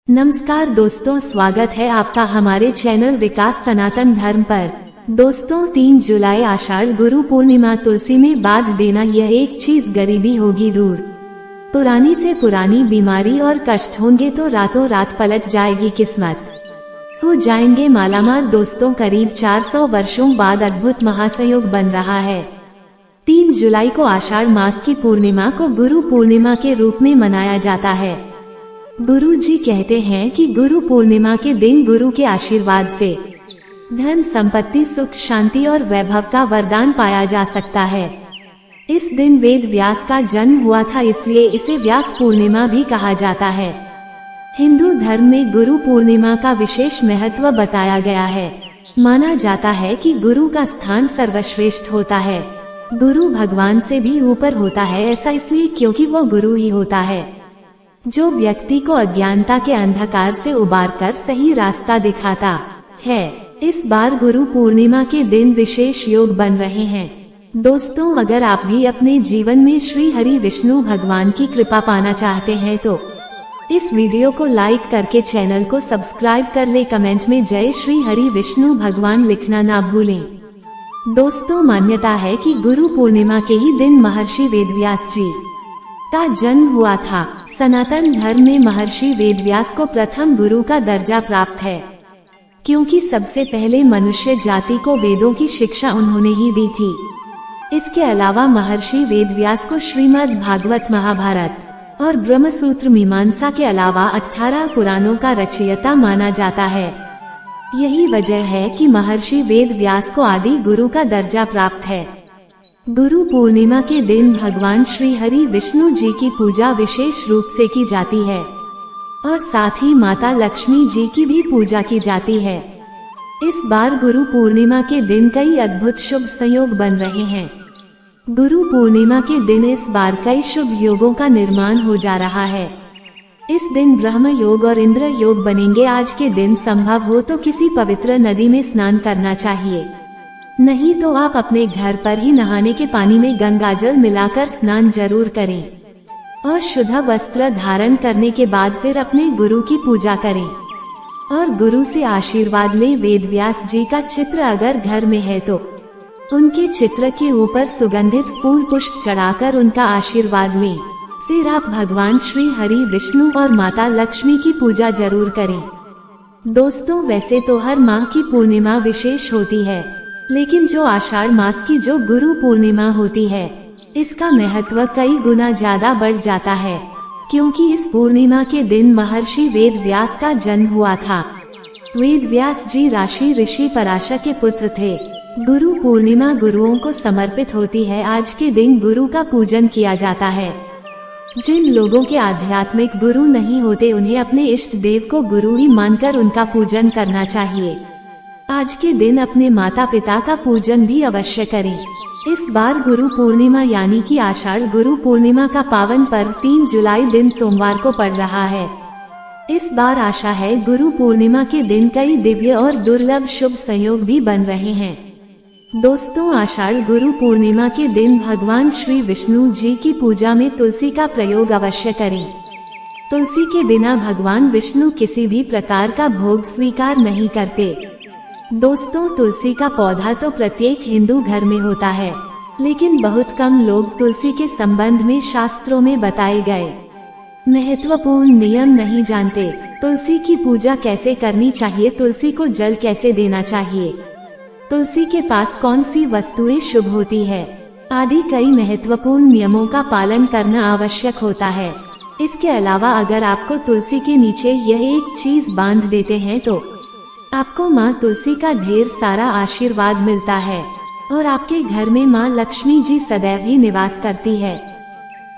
नमस्कार दोस्तों, स्वागत है आपका हमारे चैनल विकास सनातन धर्म पर। दोस्तों 3 जुलाई आषाढ़ गुरु पूर्णिमा, तुलसी में बांध देना यह एक चीज, गरीबी होगी दूर, पुरानी से पुरानी बीमारी और कष्ट होंगे तो रातों रात पलट जाएगी किस्मत, हो जाएंगे मालामाल। दोस्तों करीब 400 वर्षों बाद अद्भुत महासंयोग बन रहा है। 3 जुलाई को आषाढ़ मास की पूर्णिमा को गुरु पूर्णिमा के रूप में मनाया जाता है। गुरु जी कहते हैं कि गुरु पूर्णिमा के दिन गुरु के आशीर्वाद से धन संपत्ति, सुख, शांति और वैभव का वरदान पाया जा सकता है। इस दिन वेद व्यास का जन्म हुआ था, इसलिए इसे व्यास पूर्णिमा भी कहा जाता है। हिंदू धर्म में गुरु पूर्णिमा का विशेष महत्व बताया गया है। माना जाता है कि गुरु का स्थान सर्वश्रेष्ठ होता है। गुरु भगवान से भी ऊपर होता है, ऐसा इसलिए क्योंकि वो गुरु ही होता है जो व्यक्ति को अज्ञानता के अंधकार से उबारकर सही रास्ता दिखाता है। इस बार गुरु पूर्णिमा के दिन विशेष योग बन रहे हैं। दोस्तों अगर आप भी अपने जीवन में श्री हरि विष्णु भगवान की कृपा पाना चाहते हैं तो इस वीडियो को लाइक करके चैनल को सब्सक्राइब कर ले। कमेंट में जय श्री हरि विष्णु भगवान लिखना ना भूलें। दोस्तों मान्यता है कि गुरु पूर्णिमा के ही दिन महर्षि वेदव्यास जी का जन्म हुआ था। सनातन धर्म में महर्षि वेदव्यास को प्रथम गुरु का दर्जा प्राप्त है, क्योंकि सबसे पहले मनुष्य जाति को वेदों की शिक्षा उन्होंने ही दी थी। इसके अलावा महर्षि वेदव्यास को श्रीमद् भागवत, महाभारत और ब्रह्मसूत्र मीमांसा के अलावा 18 पुराणों का रचयिता माना जाता है। यही वजह है कि महर्षि वेदव्यास को आदि गुरु का दर्जा प्राप्त है। गुरु पूर्णिमा के दिन भगवान श्री हरि विष्णु जी की पूजा विशेष रूप से की जाती है और साथ ही माता लक्ष्मी जी की भी पूजा की जाती है। इस बार गुरु पूर्णिमा के दिन कई अद्भुत शुभ संयोग बन रहे हैं। गुरु पूर्णिमा के दिन इस बार कई शुभ योगों का निर्माण हो जा रहा है। इस दिन ब्रह्म योग और इंद्र योग बनेंगे। आज के दिन संभव हो तो किसी पवित्र नदी में स्नान करना चाहिए, नहीं तो आप अपने घर पर ही नहाने के पानी में गंगाजल मिलाकर स्नान जरूर करें और शुद्ध वस्त्र धारण करने के बाद फिर अपने गुरु की पूजा करें और गुरु से आशीर्वाद लें। वेदव्यास जी का चित्र अगर घर में है तो उनके चित्र के ऊपर सुगंधित फूल पुष्प चढ़ाकर उनका आशीर्वाद लें। फिर आप भगवान श्री हरि विष्णु और माता लक्ष्मी की पूजा जरूर करें। दोस्तों वैसे तो हर माह की पूर्णिमा विशेष होती है, लेकिन जो आषाढ़ मास की जो गुरु पूर्णिमा होती है इसका महत्व कई गुना ज्यादा बढ़ जाता है, क्योंकि इस पूर्णिमा के दिन महर्षि वेदव्यास का जन्म हुआ था। वेदव्यास जी राशि ऋषि पराशर के पुत्र थे। गुरु पूर्णिमा गुरुओं को समर्पित होती है। आज के दिन गुरु का पूजन किया जाता है। जिन लोगों के आध्यात्मिक गुरु नहीं होते उन्हें अपने इष्ट देव को गुरु ही मानकर उनका पूजन करना चाहिए। आज के दिन अपने माता पिता का पूजन भी अवश्य करें। इस बार गुरु पूर्णिमा यानी कि आषाढ़ गुरु पूर्णिमा का पावन पर्व 3 जुलाई दिन सोमवार को पड़ रहा है। इस बार आशा है गुरु पूर्णिमा के दिन कई दिव्य और दुर्लभ शुभ संयोग भी बन रहे हैं। दोस्तों आषाढ़ गुरु पूर्णिमा के दिन भगवान श्री विष्णु जी की पूजा में तुलसी का प्रयोग अवश्य करें। तुलसी के बिना भगवान विष्णु किसी भी प्रकार का भोग स्वीकार नहीं करते। दोस्तों तुलसी का पौधा तो प्रत्येक हिंदू घर में होता है, लेकिन बहुत कम लोग तुलसी के संबंध में शास्त्रों में बताए गए महत्वपूर्ण नियम नहीं जानते। तुलसी की पूजा कैसे करनी चाहिए, तुलसी को जल कैसे देना चाहिए, तुलसी के पास कौन सी वस्तुएं शुभ होती है आदि कई महत्वपूर्ण नियमों का पालन करना आवश्यक होता है। इसके अलावा अगर आपको तुलसी के नीचे यह एक चीज बांध देते हैं तो आपको माँ तुलसी का ढेर सारा आशीर्वाद मिलता है और आपके घर में माँ लक्ष्मी जी सदैव ही निवास करती है।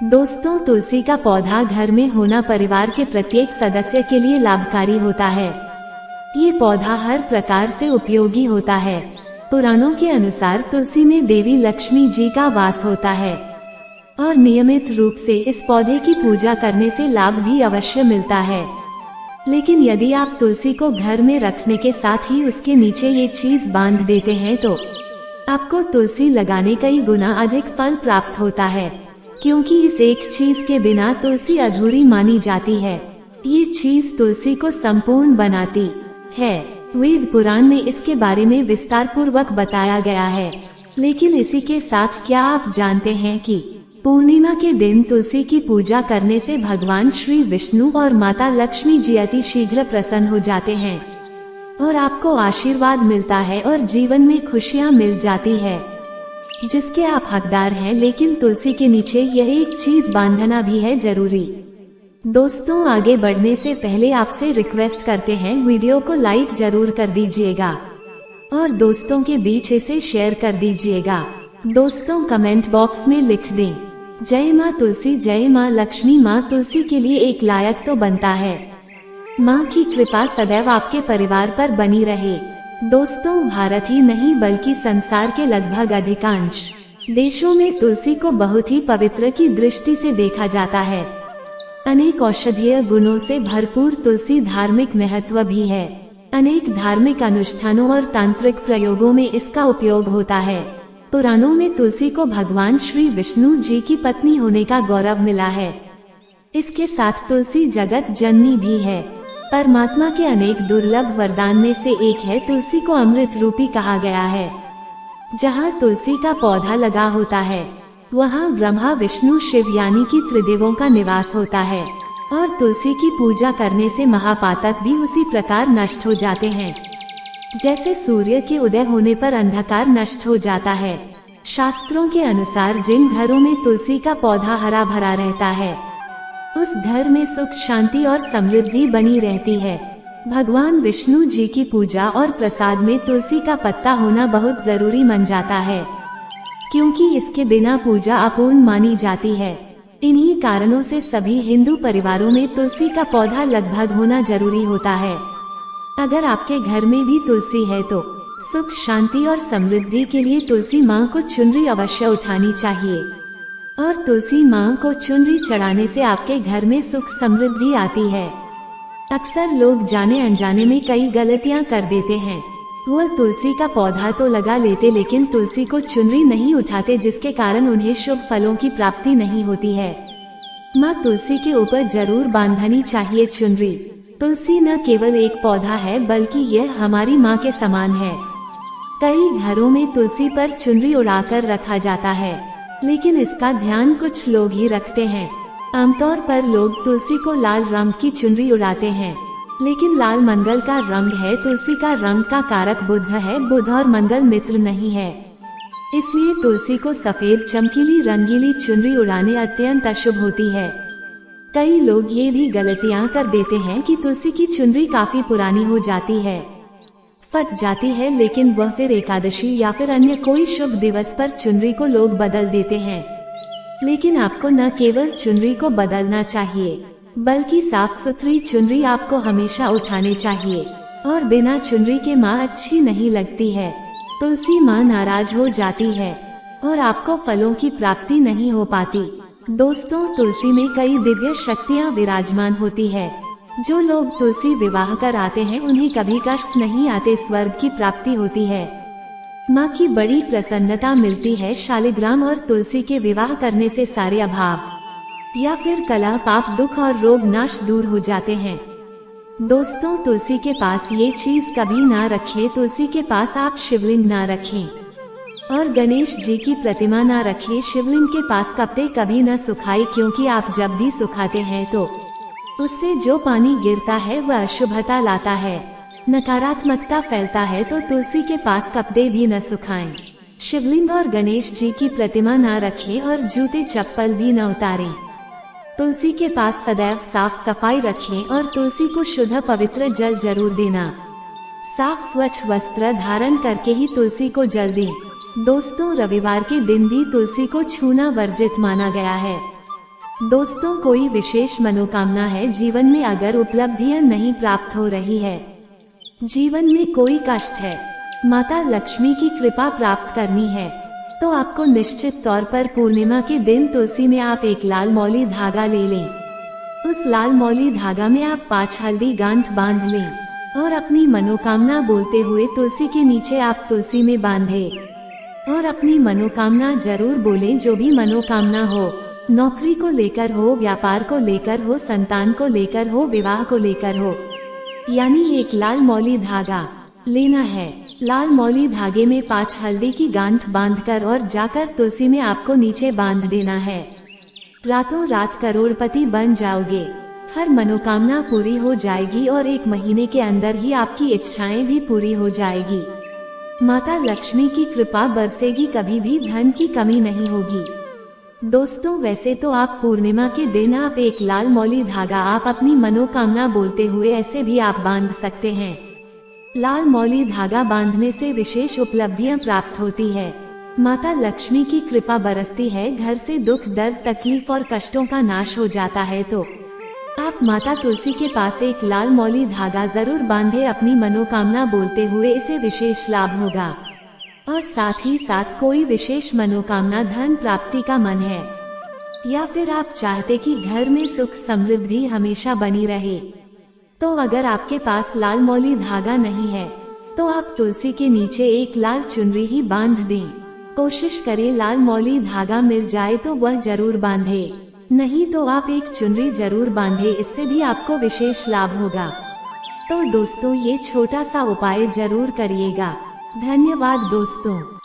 दोस्तों तुलसी का पौधा घर में होना परिवार के प्रत्येक सदस्य के लिए लाभकारी होता है। ये पौधा हर प्रकार से उपयोगी होता है। पुराणों के अनुसार तुलसी में देवी लक्ष्मी जी का वास होता है और नियमित रूप से इस पौधे की पूजा करने से लाभ भी अवश्य मिलता है। लेकिन यदि आप तुलसी को घर में रखने के साथ ही उसके नीचे ये चीज बांध देते हैं तो आपको तुलसी लगाने कई गुना अधिक फल प्राप्त होता है, क्योंकि इस एक चीज के बिना तुलसी अधूरी मानी जाती है। ये चीज तुलसी को संपूर्ण बनाती है। वेद पुराण में इसके बारे में विस्तार पूर्वक बताया गया है। लेकिन इसी के साथ क्या आप जानते हैं कि पूर्णिमा के दिन तुलसी की पूजा करने से भगवान श्री विष्णु और माता लक्ष्मी जी अति शीघ्र प्रसन्न हो जाते हैं और आपको आशीर्वाद मिलता है और जीवन में खुशियाँ मिल जाती है जिसके आप हकदार हैं। लेकिन तुलसी के नीचे यह एक चीज बांधना भी है जरूरी। दोस्तों, आगे बढ़ने से पहले आपसे रिक्वेस्ट करते हैं, वीडियो को लाइक जरूर कर दीजिएगा और दोस्तों के बीच इसे शेयर कर दीजिएगा। दोस्तों, कमेंट बॉक्स में लिख दें, जय माँ तुलसी, जय माँ लक्ष्मी। माँ तुलसी के लिए एक लायक तो बनता है। माँ की कृपा सदैव आपके परिवार पर बनी रहे। दोस्तों, भारत ही नहीं बल्कि संसार के लगभग अधिकांश देशों में तुलसी को बहुत ही पवित्र की दृष्टि से देखा जाता है। अनेक औषधीय गुणों से भरपूर तुलसी धार्मिक महत्व भी है। अनेक धार्मिक अनुष्ठानों और तांत्रिक प्रयोगों में इसका उपयोग होता है। पुराणों में तुलसी को भगवान श्री विष्णु जी की पत्नी होने का गौरव मिला है। इसके साथ तुलसी जगत जननी भी है। परमात्मा के अनेक दुर्लभ वरदान में से एक है तुलसी को अमृत रूपी कहा गया है। जहाँ तुलसी का पौधा लगा होता है वहाँ ब्रह्मा विष्णु शिव यानी कि त्रिदेवों का निवास होता है और तुलसी की पूजा करने से महापातक भी उसी प्रकार नष्ट हो जाते हैं जैसे सूर्य के उदय होने पर अंधकार नष्ट हो जाता है। शास्त्रों के अनुसार जिन घरों में तुलसी का पौधा हरा भरा रहता है उस घर में सुख, शांति और समृद्धि बनी रहती है। भगवान विष्णु जी की पूजा और प्रसाद में तुलसी का पत्ता होना बहुत जरूरी मान जाता है क्योंकि इसके बिना पूजा अपूर्ण मानी जाती है। इन्हीं कारणों से सभी हिंदू परिवारों में तुलसी का पौधा लगभग होना जरूरी होता है। अगर आपके घर में भी तुलसी है तो सुख, शांति और समृद्धि के लिए तुलसी माँ को चुनरी अवश्य उठानी चाहिए और तुलसी माँ को चुनरी चढ़ाने से आपके घर में सुख समृद्धि आती है। अक्सर लोग जाने अनजाने में कई गलतियाँ कर देते हैं। वह तुलसी का पौधा तो लगा लेते लेकिन तुलसी को चुनरी नहीं उठाते जिसके कारण उन्हें शुभ फलों की प्राप्ति नहीं होती है। माँ तुलसी के ऊपर जरूर बांधनी चाहिए चुनरी। तुलसी न केवल एक पौधा है बल्कि यह हमारी माँ के समान है। कई घरों में तुलसी पर चुनरी उड़ाकर रखा जाता है लेकिन इसका ध्यान कुछ लोग ही रखते हैं। आमतौर पर लोग तुलसी को लाल रंग की चुनरी उड़ाते हैं लेकिन लाल मंगल का रंग है। तुलसी का रंग का कारक बुध है। बुध और मंगल मित्र नहीं है, इसलिए तुलसी को सफेद चमकीली रंगीली चुनरी उड़ाने अत्यंत अशुभ होती है। कई लोग ये भी गलतियां कर देते हैं कि तुलसी की चुनरी काफी पुरानी हो जाती है, फट जाती है, लेकिन वह फिर एकादशी या फिर अन्य कोई शुभ दिवस पर चुनरी को लोग बदल देते हैं। लेकिन आपको न केवल चुनरी को बदलना चाहिए बल्कि साफ सुथरी चुनरी आपको हमेशा उठानी चाहिए और बिना चुनरी के माँ अच्छी नहीं लगती है। तुलसी माँ नाराज हो जाती है और आपको फलों की प्राप्ति नहीं हो पाती। दोस्तों, तुलसी में कई दिव्य शक्तियाँ विराजमान होती है। जो लोग तुलसी विवाह कर आते हैं उन्हें कभी कष्ट नहीं आते, स्वर्ग की प्राप्ति होती है, माँ की बड़ी प्रसन्नता मिलती है। शालिग्राम और तुलसी के विवाह करने से सारे अभाव या फिर कलह, पाप, दुख और रोग नाश दूर हो जाते हैं। दोस्तों, तुलसी के पास ये चीज कभी ना रखें। तुलसी के पास आप शिवलिंग ना रखें और गणेश जी की प्रतिमा ना रखें। शिवलिंग के पास कपड़े कभी न सुखाए क्योंकि आप जब भी सुखाते हैं तो उससे जो पानी गिरता है वह अशुभता लाता है, नकारात्मकता फैलता है। तो तुलसी के पास कपड़े भी न सुखाएं, शिवलिंग और गणेश जी की प्रतिमा ना रखें और जूते चप्पल भी न उतारें। तुलसी के पास सदैव साफ सफाई रखें और तुलसी को शुद्ध पवित्र जल जरूर देना। साफ स्वच्छ वस्त्र धारण करके ही तुलसी को जल दें। दोस्तों, रविवार के दिन भी तुलसी को छूना वर्जित माना गया है। दोस्तों, कोई विशेष मनोकामना है जीवन में, अगर उपलब्धियां नहीं प्राप्त हो रही है, जीवन में कोई कष्ट है, माता लक्ष्मी की कृपा प्राप्त करनी है, तो आपको निश्चित तौर पर पूर्णिमा के दिन तुलसी में आप एक लाल मौली धागा ले लें। उस लाल मौली धागा में आप 5 हल्दी गांठ बांध लें और अपनी मनोकामना बोलते हुए तुलसी के नीचे आप तुलसी में बांधें और अपनी मनोकामना जरूर बोलें। जो भी मनोकामना हो नौकरी को लेकर हो, व्यापार को लेकर हो, संतान को लेकर हो, विवाह को लेकर हो, यानी एक लाल मौली धागा लेना है। लाल मौली धागे में 5 हल्दी की गांठ बांधकर और जाकर तुलसी में आपको नीचे बांध देना है। रातों रात करोड़पति बन जाओगे, हर मनोकामना पूरी हो जाएगी और 1 महीने के अंदर ही आपकी इच्छाएं भी पूरी हो जाएगी। माता लक्ष्मी की कृपा बरसेगी, कभी भी धन की कमी नहीं होगी। दोस्तों, वैसे तो आप पूर्णिमा के दिन आप एक लाल मौली धागा आप अपनी मनोकामना बोलते हुए ऐसे भी आप बांध सकते हैं। लाल मौली धागा बांधने से विशेष उपलब्धियां प्राप्त होती है, माता लक्ष्मी की कृपा बरसती है, घर से दुख दर्द तकलीफ और कष्टों का नाश हो जाता है। तो आप माता तुलसी के पास एक लाल मौली धागा जरूर बांधे, अपनी मनोकामना बोलते हुए, इसे विशेष लाभ होगा। और साथ ही साथ कोई विशेष मनोकामना, धन प्राप्ति का मन है, या फिर आप चाहते कि घर में सुख समृद्धि हमेशा बनी रहे, तो अगर आपके पास लाल मौली धागा नहीं है तो आप तुलसी के नीचे एक लाल चुनरी ही बांध दें। कोशिश करें लाल मौली धागा मिल जाए तो वह जरूर बांधे, नहीं तो आप एक चुनरी जरूर बांधे, इससे भी आपको विशेष लाभ होगा। तो दोस्तों, ये छोटा सा उपाय जरूर करिएगा। धन्यवाद दोस्तों।